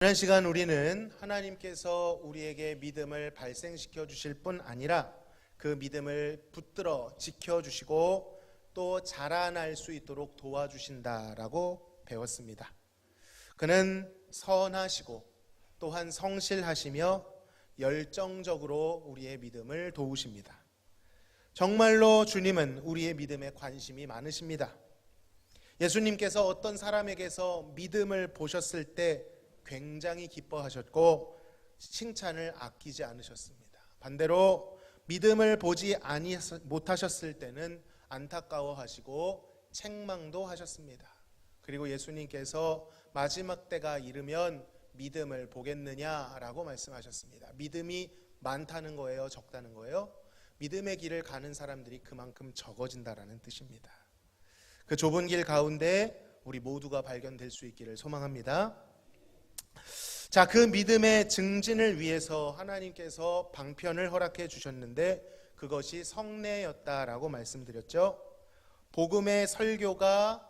지난 시간 우리는 하나님께서 우리에게 믿음을 발생시켜 주실 뿐 아니라 그 믿음을 붙들어 지켜주시고 또 자라날 수 있도록 도와주신다라고 배웠습니다. 그는 선하시고 또한 성실하시며 열정적으로 우리의 믿음을 도우십니다. 정말로 주님은 우리의 믿음에 관심이 많으십니다. 예수님께서 어떤 사람에게서 믿음을 보셨을 때 굉장히 기뻐하셨고 칭찬을 아끼지 않으셨습니다. 반대로 믿음을 보지 못하셨을 때는 안타까워하시고 책망도 하셨습니다. 그리고 예수님께서 마지막 때가 이르면 믿음을 보겠느냐라고 말씀하셨습니다. 믿음이 많다는 거예요, 적다는 거예요? 믿음의 길을 가는 사람들이 그만큼 적어진다라는 뜻입니다. 그 좁은 길 가운데 우리 모두가 발견될 수 있기를 소망합니다. 자, 그 믿음의 증진을 위해서 하나님께서 방편을 허락해 주셨는데 그것이 성례였다라고 말씀드렸죠. 복음의 설교가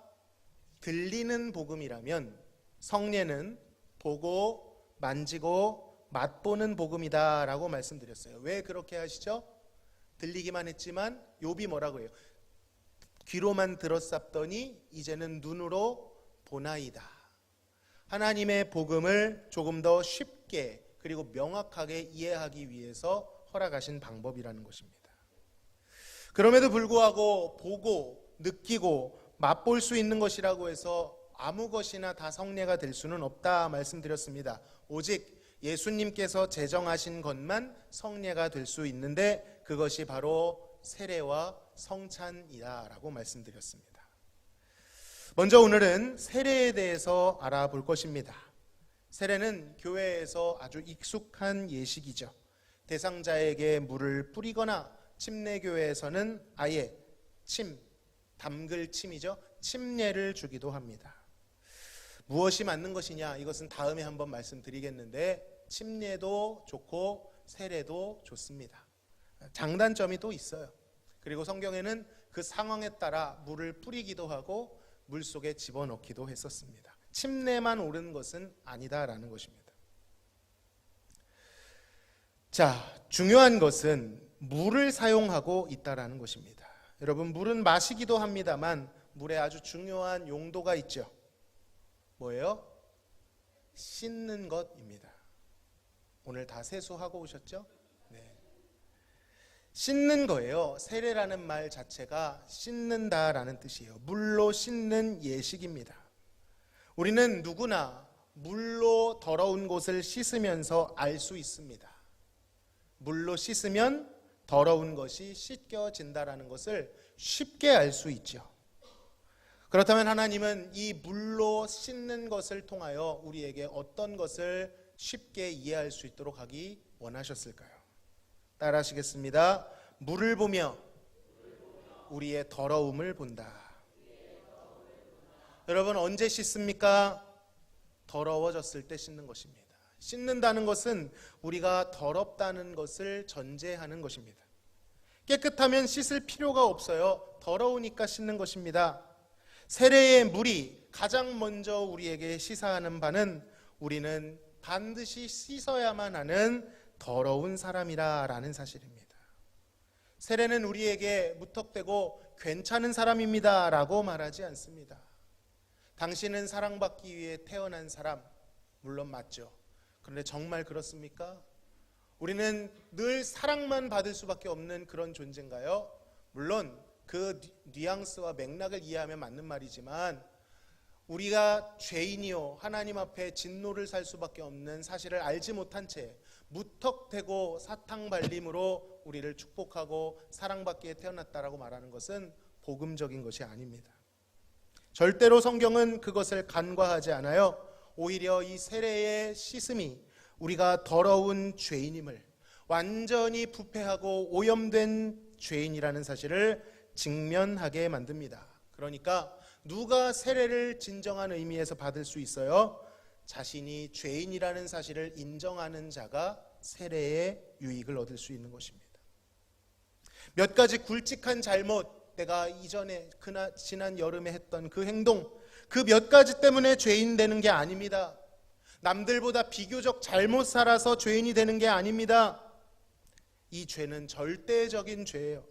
들리는 복음이라면 성례는 보고 만지고 맛보는 복음이다라고 말씀드렸어요. 왜 그렇게 하시죠? 들리기만 했지만 욥이 뭐라고 해요? 귀로만 들었사더니 이제는 눈으로 보나이다. 하나님의 복음을 조금 더 쉽게 그리고 명확하게 이해하기 위해서 허락하신 방법이라는 것입니다. 그럼에도 불구하고 보고 느끼고 맛볼 수 있는 것이라고 해서 아무 것이나 다 성례가 될 수는 없다 말씀드렸습니다. 오직 예수님께서 제정하신 것만 성례가 될 수 있는데 그것이 바로 세례와 성찬이다라고 말씀드렸습니다. 먼저 오늘은 세례에 대해서 알아볼 것입니다. 세례는 교회에서 아주 익숙한 예식이죠. 대상자에게 물을 뿌리거나 침례교회에서는 아예 담글 침이죠. 침례를 주기도 합니다. 무엇이 맞는 것이냐? 이것은 다음에 한번 말씀드리겠는데 침례도 좋고 세례도 좋습니다. 장단점이 또 있어요. 그리고 성경에는 그 상황에 따라 물을 뿌리기도 하고 물속에 집어넣기도 했었습니다. 침례만 옳은 것은 아니다라는 것입니다. 자, 중요한 것은 물을 사용하고 있다라는 것입니다. 여러분, 물은 마시기도 합니다만 물에 아주 중요한 용도가 있죠. 뭐예요? 씻는 것입니다. 오늘 다 세수하고 오셨죠? 네. 씻는 거예요. 세례라는 말 자체가 씻는다라는 뜻이에요. 물로 씻는 예식입니다. 우리는 누구나 물로 더러운 곳을 씻으면서 알 수 있습니다. 물로 씻으면 더러운 것이 씻겨진다라는 것을 쉽게 알 수 있죠. 그렇다면 하나님은 이 물로 씻는 것을 통하여 우리에게 어떤 것을 쉽게 이해할 수 있도록 하기 원하셨을까요? 따라 하시겠습니다. 물을 보며 우리의 더러움을 본다. 여러분, 언제 씻습니까? 더러워졌을 때 씻는 것입니다. 씻는다는 것은 우리가 더럽다는 것을 전제하는 것입니다. 깨끗하면 씻을 필요가 없어요. 더러우니까 씻는 것입니다. 세례의 물이 가장 먼저 우리에게 시사하는 바는 우리는 반드시 씻어야만 하는 더러운 사람이라는 사실입니다. 세례는 우리에게 무턱대고 괜찮은 사람입니다 라고 말하지 않습니다. 당신은 사랑받기 위해 태어난 사람, 물론 맞죠. 그런데 정말 그렇습니까? 우리는 늘 사랑만 받을 수밖에 없는 그런 존재인가요? 물론 그 뉘앙스와 맥락을 이해하면 맞는 말이지만 우리가 죄인이요 하나님 앞에 진노를 살 수밖에 없는 사실을 알지 못한 채 무턱대고 사탕발림으로 우리를 축복하고 사랑받기에 태어났다라고 말하는 것은 복음적인 것이 아닙니다. 절대로 성경은 그것을 간과하지 않아요. 오히려 이 세례의 씻음이 우리가 더러운 죄인임을, 완전히 부패하고 오염된 죄인이라는 사실을 직면하게 만듭니다. 그러니까 누가 세례를 진정한 의미에서 받을 수 있어요? 자신이 죄인이라는 사실을 인정하는 자가 세례의 유익을 얻을 수 있는 것입니다. 몇 가지 굵직한 잘못, 내가 이전에 지난 여름에 했던 그 행동, 그 몇 가지 때문에 죄인 되는 게 아닙니다. 남들보다 비교적 잘못 살아서 죄인이 되는 게 아닙니다. 이 죄는 절대적인 죄예요.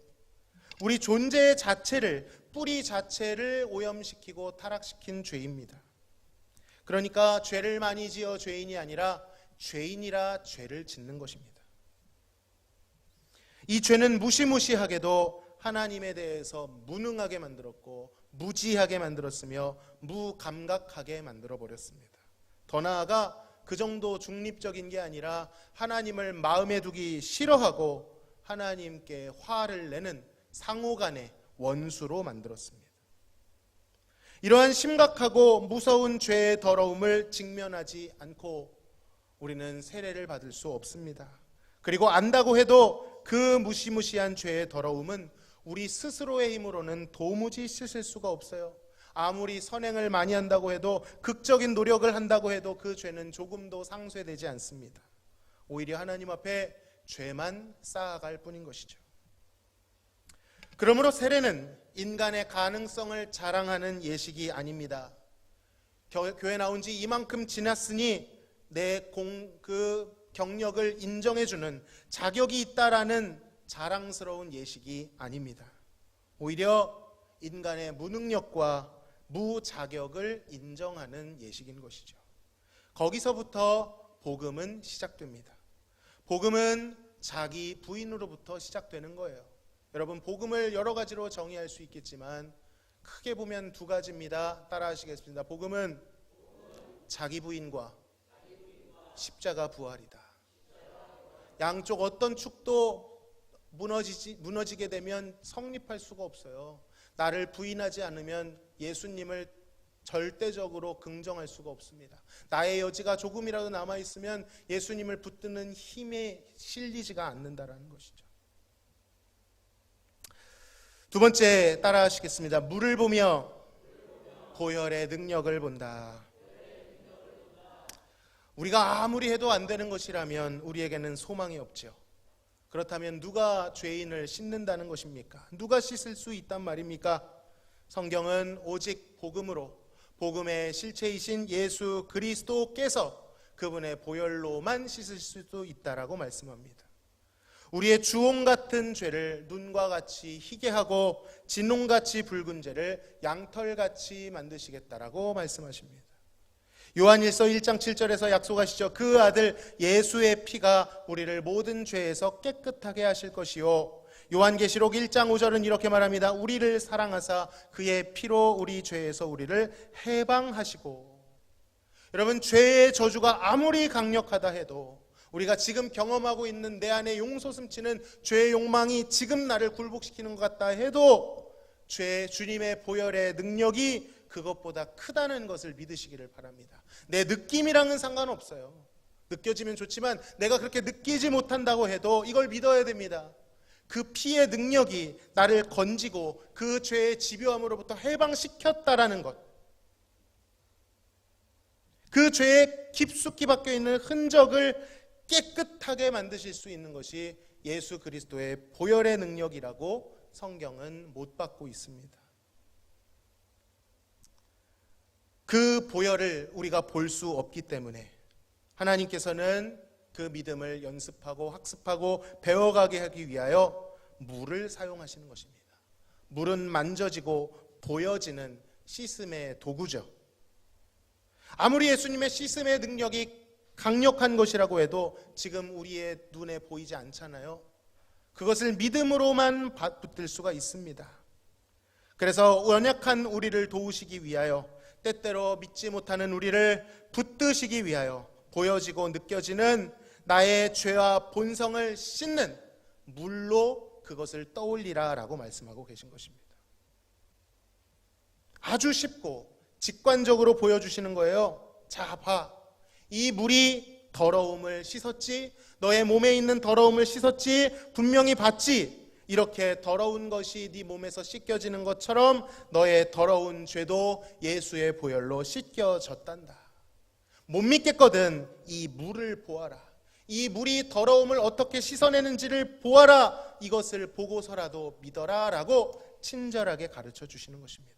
우리 존재 자체를, 뿌리 자체를 오염시키고 타락시킨 죄입니다. 그러니까 죄를 많이 지어 죄인이 아니라 죄인이라 죄를 짓는 것입니다. 이 죄는 무시무시하게도 하나님에 대해서 무능하게 만들었고 무지하게 만들었으며 무감각하게 만들어버렸습니다. 더 나아가 그 정도 중립적인 게 아니라 하나님을 마음에 두기 싫어하고 하나님께 화를 내는 상호간의 원수로 만들었습니다. 이러한 심각하고 무서운 죄의 더러움을 직면하지 않고 우리는 세례를 받을 수 없습니다. 그리고 안다고 해도 그 무시무시한 죄의 더러움은 우리 스스로의 힘으로는 도무지 씻을 수가 없어요. 아무리 선행을 많이 한다고 해도, 극적인 노력을 한다고 해도 그 죄는 조금도 상쇄되지 않습니다. 오히려 하나님 앞에 죄만 쌓아갈 뿐인 것이죠. 그러므로 세례는 인간의 가능성을 자랑하는 예식이 아닙니다. 교회 나온 지 이만큼 지났으니 내 그 경력을 인정해주는 자격이 있다라는 자랑스러운 예식이 아닙니다. 오히려 인간의 무능력과 무자격을 인정하는 예식인 것이죠. 거기서부터 복음은 시작됩니다. 복음은 자기 부인으로부터 시작되는 거예요. 여러분, 복음을 여러 가지로 정의할 수 있겠지만 크게 보면 두 가지입니다. 따라하시겠습니다. 복음은 자기 부인과 십자가 부활이다. 양쪽 어떤 축도 무너지게 되면 성립할 수가 없어요. 나를 부인하지 않으면 예수님을 절대적으로 긍정할 수가 없습니다. 나의 여지가 조금이라도 남아있으면 예수님을 붙드는 힘에 실리지가 않는다라는 것이죠. 두 번째, 따라하시겠습니다. 물을 보며 보혈의 능력을 본다. 우리가 아무리 해도 안 되는 것이라면 우리에게는 소망이 없죠. 그렇다면 누가 죄인을 씻는다는 것입니까? 누가 씻을 수 있단 말입니까? 성경은 오직 복음으로, 복음의 실체이신 예수 그리스도께서 그분의 보혈로만 씻을 수도 있다라고 말씀합니다. 우리의 주홍 같은 죄를 눈과 같이 희게 하고 진홍같이 붉은 죄를 양털같이 만드시겠다라고 말씀하십니다. 요한일서 1장 7절에서 약속하시죠. 그 아들 예수의 피가 우리를 모든 죄에서 깨끗하게 하실 것이요, 요한계시록 1장 5절은 이렇게 말합니다. 우리를 사랑하사 그의 피로 우리 죄에서 우리를 해방하시고. 여러분, 죄의 저주가 아무리 강력하다 해도, 우리가 지금 경험하고 있는 내 안에 용솟음치는 죄의 욕망이 지금 나를 굴복시키는 것 같다 해도 주님의 보혈의 능력이 그것보다 크다는 것을 믿으시기를 바랍니다. 내 느낌이랑은 상관없어요. 느껴지면 좋지만 내가 그렇게 느끼지 못한다고 해도 이걸 믿어야 됩니다. 그 피의 능력이 나를 건지고 그 죄의 집요함으로부터 해방시켰다라는 것, 그 죄에 깊숙이 박혀 있는 흔적을 깨끗하게 만드실 수 있는 것이 예수 그리스도의 보혈의 능력이라고 성경은 못 받고 있습니다. 그 보혈을 우리가 볼 수 없기 때문에 하나님께서는 그 믿음을 연습하고 학습하고 배워가게 하기 위하여 물을 사용하시는 것입니다. 물은 만져지고 보여지는 씻음의 도구죠. 아무리 예수님의 씻음의 능력이 강력한 것이라고 해도 지금 우리의 눈에 보이지 않잖아요. 그것을 믿음으로만 붙들 수가 있습니다. 그래서 연약한 우리를 도우시기 위하여, 때때로 믿지 못하는 우리를 붙드시기 위하여 보여지고 느껴지는 나의 죄와 본성을 씻는 물로 그것을 떠올리라 라고 말씀하고 계신 것입니다. 아주 쉽고 직관적으로 보여주시는 거예요. 자, 봐. 이 물이 더러움을 씻었지, 너의 몸에 있는 더러움을 씻었지, 분명히 봤지. 이렇게 더러운 것이 네 몸에서 씻겨지는 것처럼 너의 더러운 죄도 예수의 보혈로 씻겨졌단다. 못 믿겠거든. 이 물을 보아라. 이 물이 더러움을 어떻게 씻어내는지를 보아라. 이것을 보고서라도 믿어라 라고 친절하게 가르쳐 주시는 것입니다.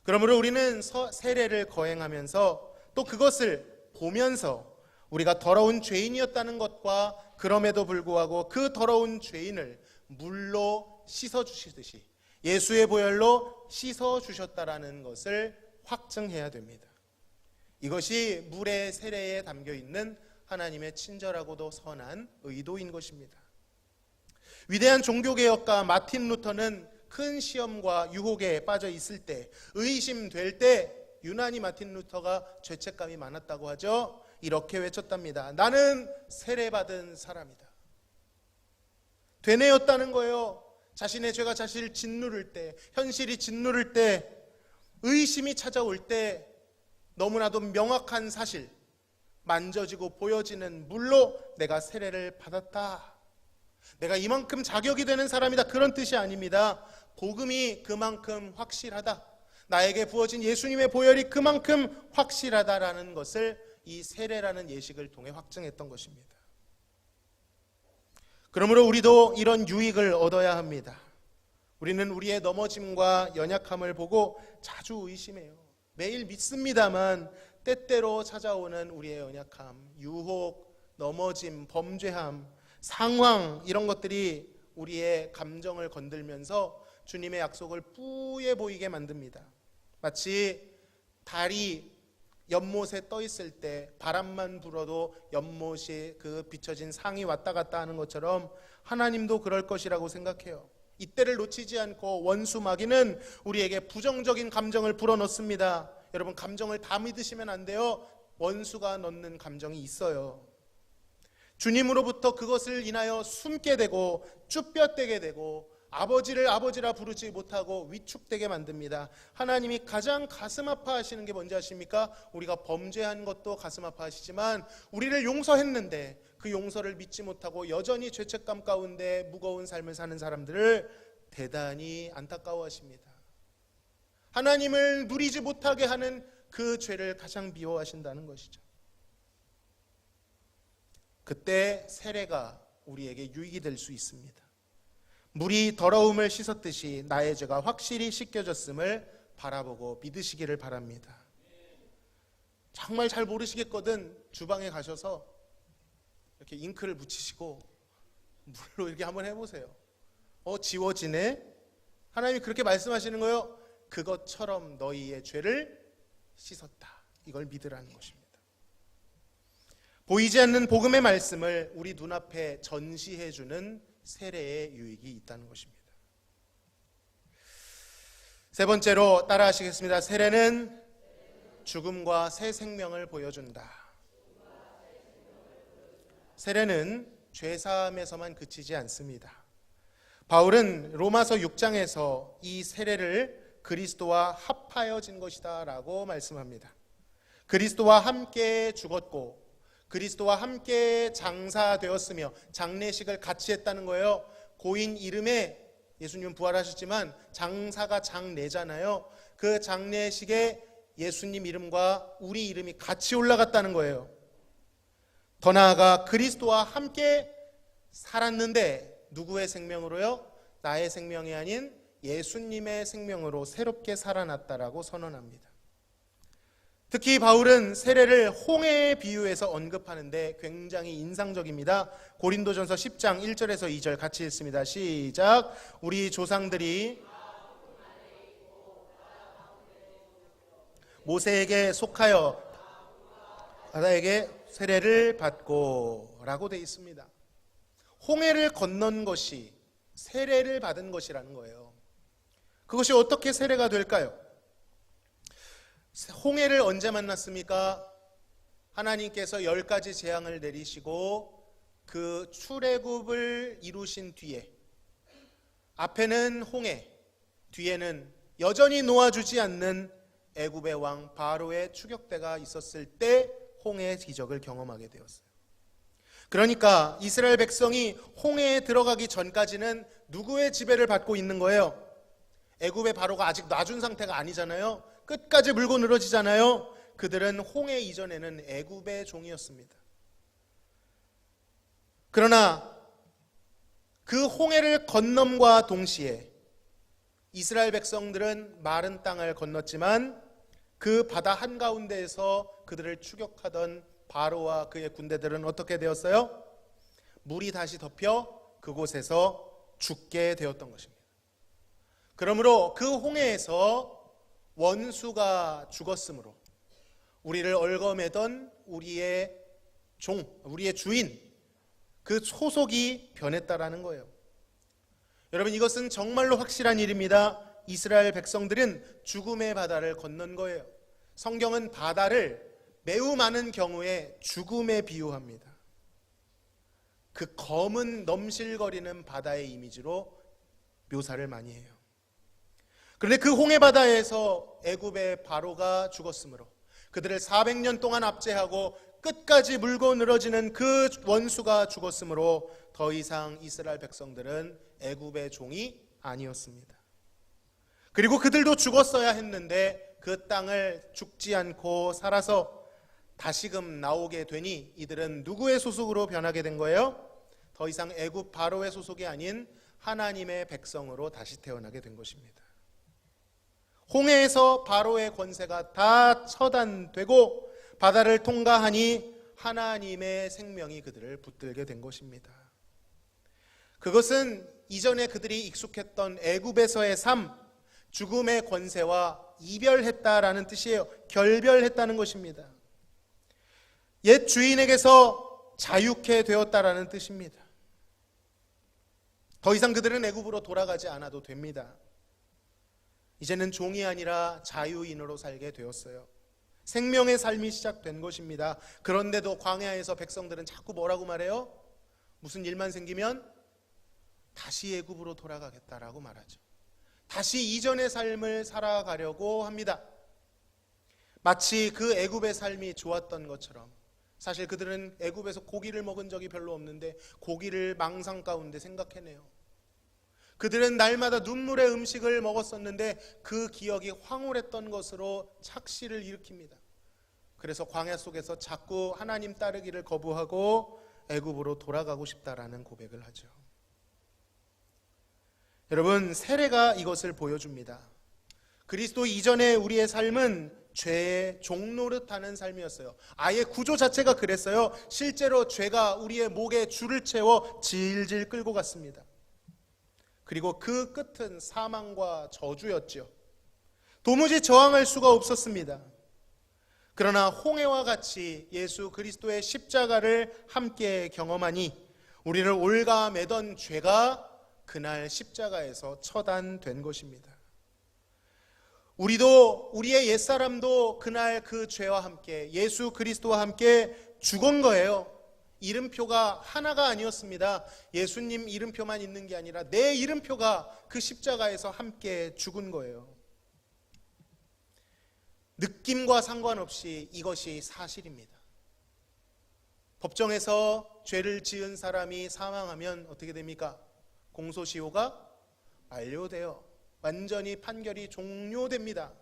그러므로 우리는 세례를 거행하면서 또 그것을 보면서 우리가 더러운 죄인이었다는 것과 그럼에도 불구하고 그 더러운 죄인을 물로 씻어주시듯이 예수의 보혈로 씻어주셨다라는 것을 확증해야 됩니다. 이것이 물의 세례에 담겨있는 하나님의 친절하고도 선한 의도인 것입니다. 위대한 종교개혁가 마틴 루터는 큰 시험과 유혹에 빠져 있을 때, 의심될 때 유난히 마틴 루터가 죄책감이 많았다고 하죠. 이렇게 외쳤답니다. 나는 세례받은 사람이다. 되뇌었다는 거예요. 자신의 죄가 자신을 짓누를 때, 현실이 짓누를 때, 의심이 찾아올 때 너무나도 명확한 사실, 만져지고 보여지는 물로 내가 세례를 받았다. 내가 이만큼 자격이 되는 사람이다. 그런 뜻이 아닙니다. 복음이 그만큼 확실하다. 나에게 부어진 예수님의 보혈이 그만큼 확실하다라는 것을 이 세례라는 예식을 통해 확증했던 것입니다. 그러므로 우리도 이런 유익을 얻어야 합니다. 우리는 우리의 넘어짐과 연약함을 보고 자주 의심해요. 매일 믿습니다만 때때로 찾아오는 우리의 연약함, 유혹, 넘어짐, 범죄함, 상황, 이런 것들이 우리의 감정을 건들면서 주님의 약속을 뿌예 보이게 만듭니다. 마치 달이 연못에 떠 있을 때 바람만 불어도 연못이 그 비춰진 상이 왔다 갔다 하는 것처럼 하나님도 그럴 것이라고 생각해요. 이때를 놓치지 않고 원수 마귀는 우리에게 부정적인 감정을 불어넣습니다. 여러분, 감정을 다 믿으시면 안 돼요. 원수가 넣는 감정이 있어요. 주님으로부터 그것을 인하여 숨게 되고 쭈뼛대게 되고 아버지를 아버지라 부르지 못하고 위축되게 만듭니다. 하나님이 가장 가슴 아파하시는 게 뭔지 아십니까? 우리가 범죄한 것도 가슴 아파하시지만 우리를 용서했는데 그 용서를 믿지 못하고 여전히 죄책감 가운데 무거운 삶을 사는 사람들을 대단히 안타까워하십니다. 하나님을 누리지 못하게 하는 그 죄를 가장 미워하신다는 것이죠. 그때 세례가 우리에게 유익이 될 수 있습니다. 물이 더러움을 씻었듯이 나의 죄가 확실히 씻겨졌음을 바라보고 믿으시기를 바랍니다. 정말 잘 모르시겠거든 주방에 가셔서 이렇게 잉크를 묻히시고 물로 이렇게 한번 해보세요. 지워지네? 하나님이 그렇게 말씀하시는 거예요. 그것처럼 너희의 죄를 씻었다. 이걸 믿으라는 것입니다. 보이지 않는 복음의 말씀을 우리 눈앞에 전시해주는 세례의 유익이 있다는 것입니다. 세 번째로 따라하시겠습니다. 세례는 죽음과 새 생명을 보여준다. 세례는 죄사함에서만 그치지 않습니다. 바울은 로마서 6장에서 이 세례를 그리스도와 합하여진 것이다 라고 말씀합니다. 그리스도와 함께 죽었고 그리스도와 함께 장사되었으며 장례식을 같이 했다는 거예요. 고인 이름에 예수님은 부활하셨지만 장사가 장례잖아요. 그 장례식에 예수님 이름과 우리 이름이 같이 올라갔다는 거예요. 더 나아가 그리스도와 함께 살았는데 누구의 생명으로요? 나의 생명이 아닌 예수님의 생명으로 새롭게 살아났다라고 선언합니다. 특히 바울은 세례를 홍해에 비유해서 언급하는데 굉장히 인상적입니다. 고린도전서 10장 1절에서 2절 같이 읽습니다. 시작. 우리 조상들이 모세에게 속하여 바다에게 세례를 받고 라고 되어 있습니다. 홍해를 건넌 것이 세례를 받은 것이라는 거예요. 그것이 어떻게 세례가 될까요? 홍해를 언제 만났습니까? 하나님께서 10가지 재앙을 내리시고 그 출애굽을 이루신 뒤에 앞에는 홍해, 뒤에는 여전히 놓아주지 않는 애굽의 왕 바로의 추격대가 있었을 때 홍해의 기적을 경험하게 되었어요. 그러니까 이스라엘 백성이 홍해에 들어가기 전까지는 누구의 지배를 받고 있는 거예요? 애굽의 바로가 아직 놔준 상태가 아니잖아요. 끝까지 물고 늘어지잖아요. 그들은 홍해 이전에는 애굽의 종이었습니다. 그러나 그 홍해를 건nom과 동시에 이스라엘 백성들은 마른 땅을 건넜지만 그 바다 한가운데에서 그들을 추격하던 바로와 그의 군대들은 어떻게 되었어요? 물이 다시 덮여 그곳에서 죽게 되었던 것입니다. 그러므로 그 홍해에서 원수가 죽었으므로 우리를 얽어매던 우리의 우리의 주인, 그 소속이 변했다라는 거예요. 여러분, 이것은 정말로 확실한 일입니다. 이스라엘 백성들은 죽음의 바다를 건넌 거예요. 성경은 바다를 매우 많은 경우에 죽음에 비유합니다. 그 검은 넘실거리는 바다의 이미지로 묘사를 많이 해요. 그런데 그 홍해 바다에서 애굽의 바로가 죽었으므로 그들을 400년 동안 압제하고 끝까지 물고 늘어지는 그 원수가 죽었으므로 더 이상 이스라엘 백성들은 애굽의 종이 아니었습니다. 그리고 그들도 죽었어야 했는데 그 땅을 죽지 않고 살아서 다시금 나오게 되니 이들은 누구의 소속으로 변하게 된 거예요? 더 이상 애굽 바로의 소속이 아닌 하나님의 백성으로 다시 태어나게 된 것입니다. 홍해에서 바로의 권세가 다 처단되고 바다를 통과하니 하나님의 생명이 그들을 붙들게 된 것입니다. 그것은 이전에 그들이 익숙했던 애굽에서의 삶, 죽음의 권세와 이별했다라는 뜻이에요. 결별했다는 것입니다. 옛 주인에게서 자유케 되었다라는 뜻입니다. 더 이상 그들은 애굽으로 돌아가지 않아도 됩니다. 이제는 종이 아니라 자유인으로 살게 되었어요. 생명의 삶이 시작된 것입니다. 그런데도 광야에서 백성들은 자꾸 뭐라고 말해요? 무슨 일만 생기면 다시 애굽으로 돌아가겠다라고 말하죠. 다시 이전의 삶을 살아가려고 합니다. 마치 그 애굽의 삶이 좋았던 것처럼. 사실 그들은 애굽에서 고기를 먹은 적이 별로 없는데 고기를 망상 가운데 생각해내요. 그들은 날마다 눈물의 음식을 먹었었는데 그 기억이 황홀했던 것으로 착시를 일으킵니다. 그래서 광야 속에서 자꾸 하나님 따르기를 거부하고 애굽으로 돌아가고 싶다라는 고백을 하죠. 여러분, 세례가 이것을 보여줍니다. 그리스도 이전의 우리의 삶은 죄의 종노릇하는 삶이었어요. 아예 구조 자체가 그랬어요. 실제로 죄가 우리의 목에 줄을 채워 질질 끌고 갔습니다. 그리고 그 끝은 사망과 저주였죠. 도무지 저항할 수가 없었습니다. 그러나 홍해와 같이 예수 그리스도의 십자가를 함께 경험하니 우리를 올가매던 죄가 그날 십자가에서 처단된 것입니다. 우리의 옛사람도 그날 그 죄와 함께 예수 그리스도와 함께 죽은 거예요. 이름표가 하나가 아니었습니다. 예수님 이름표만 있는 게 아니라 내 이름표가 그 십자가에서 함께 죽은 거예요. 느낌과 상관없이 이것이 사실입니다. 법정에서 죄를 지은 사람이 사망하면 어떻게 됩니까? 공소시효가 만료돼요. 완전히 판결이 종료됩니다.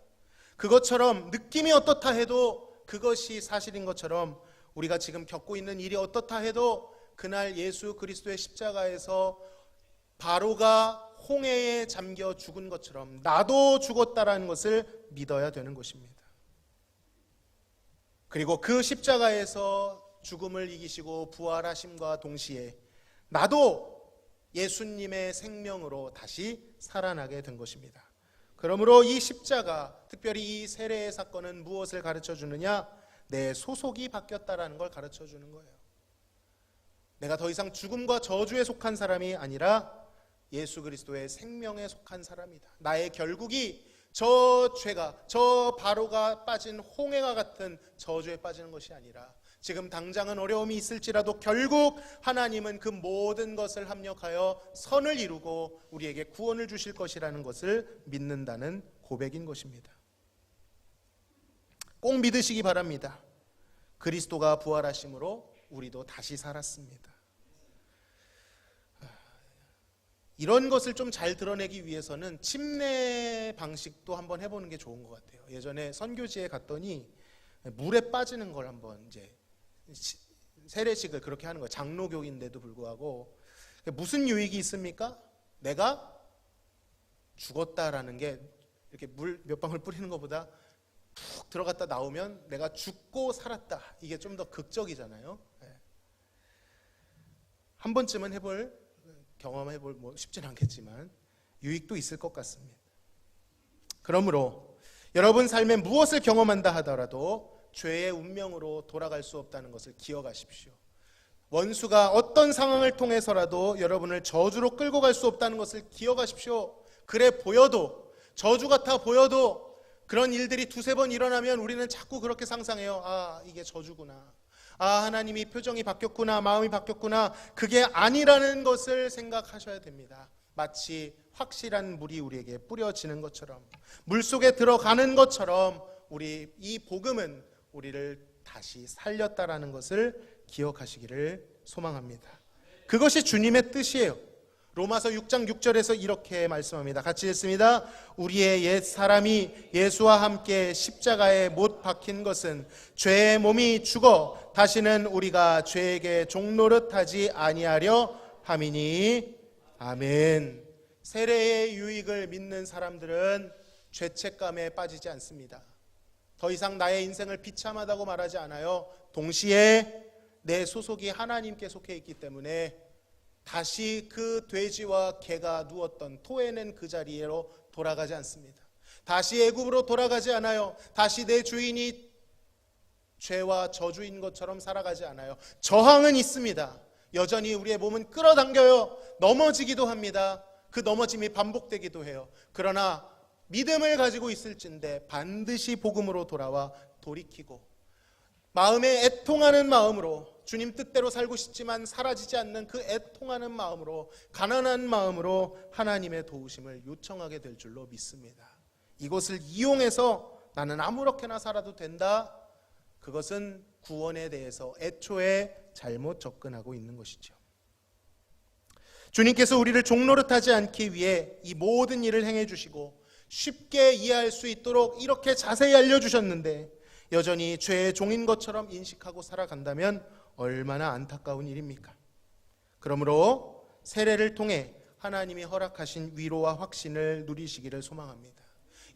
그것처럼 느낌이 어떻다 해도 그것이 사실인 것처럼 우리가 지금 겪고 있는 일이 어떻다 해도 그날 예수 그리스도의 십자가에서 바로가 홍해에 잠겨 죽은 것처럼 나도 죽었다라는 것을 믿어야 되는 것입니다. 그리고 그 십자가에서 죽음을 이기시고 부활하심과 동시에 나도 예수님의 생명으로 다시 살아나게 된 것입니다. 그러므로 이 십자가, 특별히 이 세례의 사건은 무엇을 가르쳐 주느냐? 내 소속이 바뀌었다라는 걸 가르쳐 주는 거예요. 내가 더 이상 죽음과 저주에 속한 사람이 아니라 예수 그리스도의 생명에 속한 사람이다. 나의 결국이 저 죄가, 저 바로가 빠진 홍해와 같은 저주에 빠지는 것이 아니라 지금 당장은 어려움이 있을지라도 결국 하나님은 그 모든 것을 합력하여 선을 이루고 우리에게 구원을 주실 것이라는 것을 믿는다는 고백인 것입니다. 꼭 믿으시기 바랍니다. 그리스도가 부활하심으로 우리도 다시 살았습니다. 이런 것을 좀 잘 드러내기 위해서는 침례 방식도 한번 해보는 게 좋은 것 같아요. 예전에 선교지에 갔더니 물에 빠지는 걸 한번 이제 세례식을 그렇게 하는 거예요. 장로교인데도 불구하고 무슨 유익이 있습니까? 내가 죽었다라는 게 이렇게 물 몇 방울 뿌리는 것보다 푹 들어갔다 나오면 내가 죽고 살았다. 이게 좀 더 극적이잖아요. 한 번쯤은 경험해볼 쉽진 않겠지만 유익도 있을 것 같습니다. 그러므로 여러분 삶에 무엇을 경험한다 하더라도 죄의 운명으로 돌아갈 수 없다는 것을 기억하십시오. 원수가 어떤 상황을 통해서라도 여러분을 저주로 끌고 갈 수 없다는 것을 기억하십시오. 그래 보여도, 저주 같아 보여도 그런 일들이 두세 번 일어나면 우리는 자꾸 그렇게 상상해요. 아, 이게 저주구나. 아, 하나님이 표정이 바뀌었구나, 마음이 바뀌었구나. 그게 아니라는 것을 생각하셔야 됩니다. 마치 확실한 물이 우리에게 뿌려지는 것처럼, 물속에 들어가는 것처럼 이 복음은 우리를 다시 살렸다라는 것을 기억하시기를 소망합니다. 그것이 주님의 뜻이에요. 로마서 6장 6절에서 이렇게 말씀합니다. 같이 읽습니다. 우리의 옛 사람이 예수와 함께 십자가에 못 박힌 것은 죄의 몸이 죽어 다시는 우리가 죄에게 종노릇하지 아니하려 함이니. 아멘. 세례의 유익을 믿는 사람들은 죄책감에 빠지지 않습니다. 더 이상 나의 인생을 비참하다고 말하지 않아요. 동시에 내 소속이 하나님께 속해 있기 때문에 다시 그 돼지와 개가 누웠던 토해낸 그 자리로 돌아가지 않습니다. 다시 애굽으로 돌아가지 않아요. 다시 내 주인이 죄와 저주인 것처럼 살아가지 않아요. 저항은 있습니다. 여전히 우리의 몸은 끌어당겨요. 넘어지기도 합니다. 그 넘어짐이 반복되기도 해요. 그러나 믿음을 가지고 있을진데 반드시 복음으로 돌아와 돌이키고 마음에 애통하는 마음으로, 주님 뜻대로 살고 싶지만 사라지지 않는 그 애통하는 마음으로, 가난한 마음으로 하나님의 도우심을 요청하게 될 줄로 믿습니다. 이것을 이용해서 나는 아무렇게나 살아도 된다, 그것은 구원에 대해서 애초에 잘못 접근하고 있는 것이죠. 주님께서 우리를 종노릇하지 않기 위해 이 모든 일을 행해 주시고 쉽게 이해할 수 있도록 이렇게 자세히 알려주셨는데 여전히 죄의 종인 것처럼 인식하고 살아간다면 얼마나 안타까운 일입니까? 그러므로 세례를 통해 하나님이 허락하신 위로와 확신을 누리시기를 소망합니다.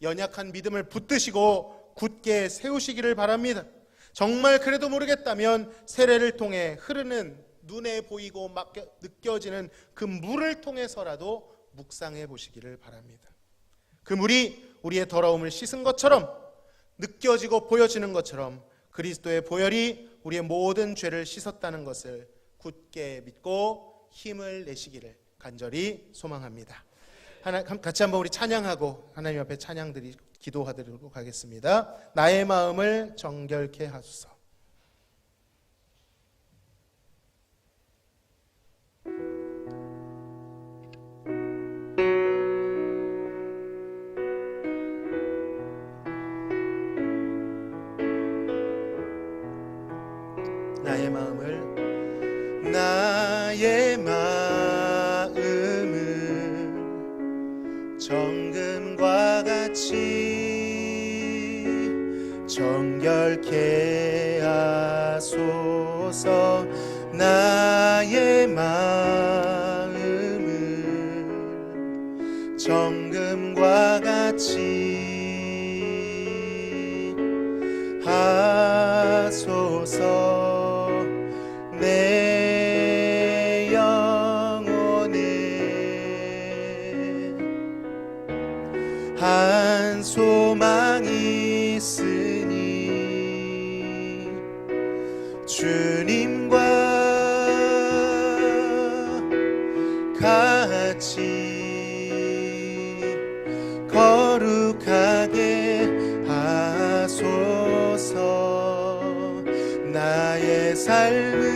연약한 믿음을 붙드시고 굳게 세우시기를 바랍니다. 정말 그래도 모르겠다면 세례를 통해 흐르는, 눈에 보이고 느껴지는 그 물을 통해서라도 묵상해 보시기를 바랍니다. 그 물이 우리의 더러움을 씻은 것처럼, 느껴지고 보여지는 것처럼 그리스도의 보혈이 우리의 모든 죄를 씻었다는 것을 굳게 믿고 힘을 내시기를 간절히 소망합니다. 같이 한번 우리 찬양하고 하나님 앞에 기도하도록 하겠습니다. 나의 마음을 정결케 하소서. 나의 마음을 정금과 같이 정결케 하소서. 나의 마음을 정금과 같이 하소서. 내 영혼에 한 소망이 있으니 주님과 같이 거룩하게 하소서. 나의 삶을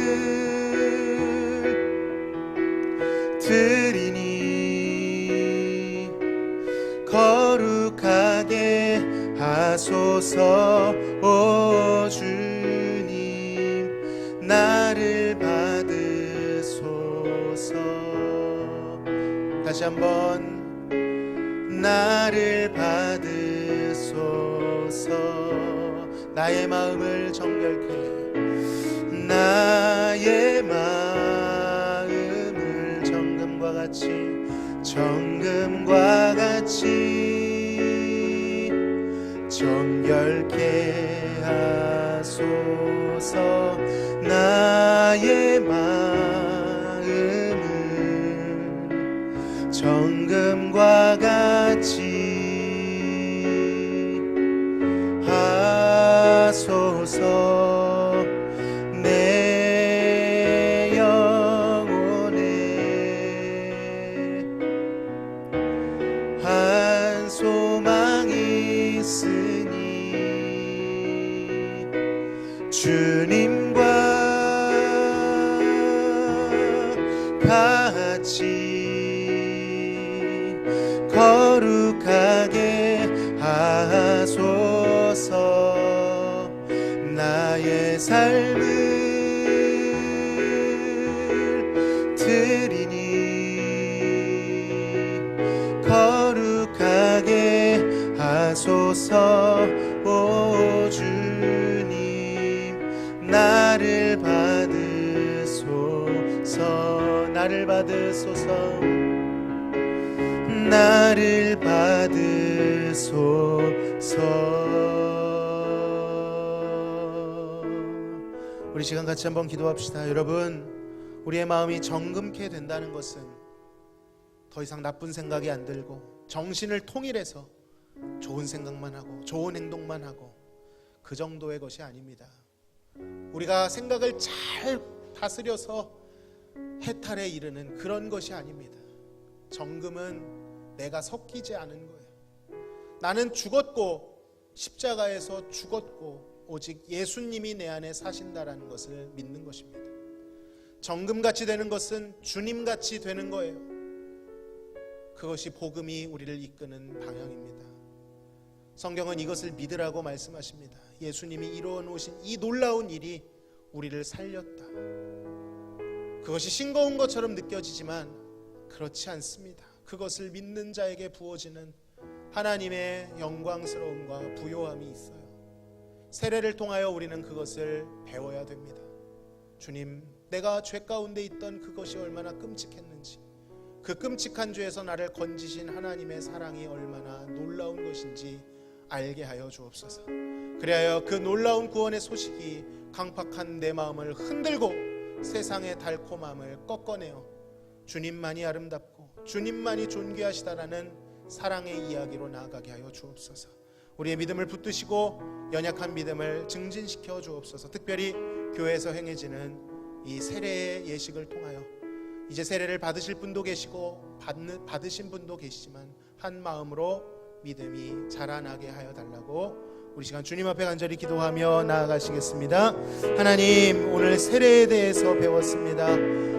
드리니 거룩하게 하소서. 오 주님, 나를 받으소서. 다시 한번, 나를 받으소서. 나의 마음을 정결케, 나의 마음을 정금과 같이 정결케 열게 하소서. 나의 마음은 정금과 같이 하소서. 내 영혼에 한 소망이 있으니 주님과 같이 거룩하게 하소서. 나의 삶을 드리니 거룩하게 하소서. 오 주님, 나를 받으소서. 나를 받으소서. 나를 받으소서. 우리 시간 같이 한번 기도합시다. 여러분, 우리의 마음이 정금케 된다는 것은 더 이상 나쁜 생각이 안 들고 정신을 통일해서 좋은 생각만 하고 좋은 행동만 하고 그 정도의 것이 아닙니다. 우리가 생각을 잘 다스려서 해탈에 이르는 그런 것이 아닙니다. 정금은 내가 섞이지 않은 거예요. 나는 죽었고 십자가에서 죽었고 오직 예수님이 내 안에 사신다라는 것을 믿는 것입니다. 정금같이 되는 것은 주님같이 되는 거예요. 그것이 복음이 우리를 이끄는 방향입니다. 성경은 이것을 믿으라고 말씀하십니다. 예수님이 이루어 놓으신 이 놀라운 일이 우리를 살렸다. 그것이 싱거운 것처럼 느껴지지만 그렇지 않습니다. 그것을 믿는 자에게 부어지는 하나님의 영광스러움과 부요함이 있어요. 세례를 통하여 우리는 그것을 배워야 됩니다. 주님, 내가 죄 가운데 있던 그것이 얼마나 끔찍했는지, 그 끔찍한 죄에서 나를 건지신 하나님의 사랑이 얼마나 놀라운 것인지 알게 하여 주옵소서. 그리하여 그 놀라운 구원의 소식이 강팍한 내 마음을 흔들고 세상의 달콤함을 꺾어내어 주님만이 아름답고 주님만이 존귀하시다라는 사랑의 이야기로 나아가게 하여 주옵소서. 우리의 믿음을 붙드시고 연약한 믿음을 증진시켜 주옵소서. 특별히 교회에서 행해지는 이 세례의 예식을 통하여 이제 세례를 받으실 분도 계시고 받으신 분도 계시지만 한 마음으로 믿음이 자라나게 하여 달라고 우리 시간 주님 앞에 간절히 기도하며 나아가시겠습니다. 하나님, 오늘 세례에 대해서 배웠습니다.